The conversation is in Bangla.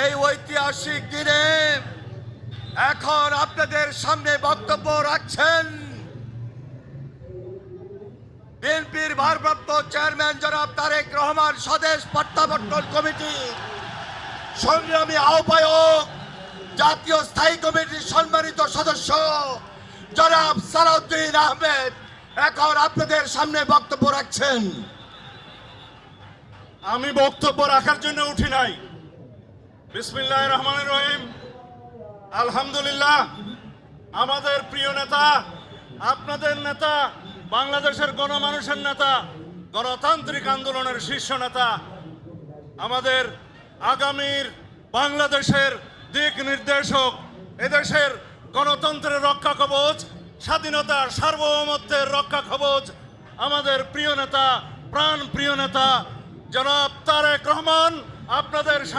এই ঐতিহাসিক দিনে এখন আপনাদের সামনে বক্তব্য রাখছেন বিএনপির ভারপ্রাপ্ত চেয়ারম্যান জনাব তারেক রহমান স্বদেশ প্রত্যাবর্তন কমিটি সংগ্রামী আহ্বায়ক জাতীয় স্থায়ী কমিটির সম্মানিত সদস্য জনাব সালাউদ্দিন আহমেদ এখন আপনাদের সামনে বক্তব্য রাখছেন। আমি বক্তব্য রাখার জন্য উঠি নাই। বিসমিল্লাহির রহমানির রহিম। আলহামদুলিল্লাহ, আমাদের প্রিয় নেতা, আপনাদের নেতা, বাংলাদেশের গণমানুষের নেতা, গণতান্ত্রিক আন্দোলনের শীর্ষ নেতা, আমাদের আগামীর বাংলাদেশের দিক নির্দেশক, এদেশের গণতন্ত্রের রক্ষা কবচ, স্বাধীনতার সার্বভৌমত্বের রক্ষা কবচ, আমাদের প্রিয় নেতা, প্রাণ প্রিয় নেতা জনাব তারেক রহমান আপনাদের সামনে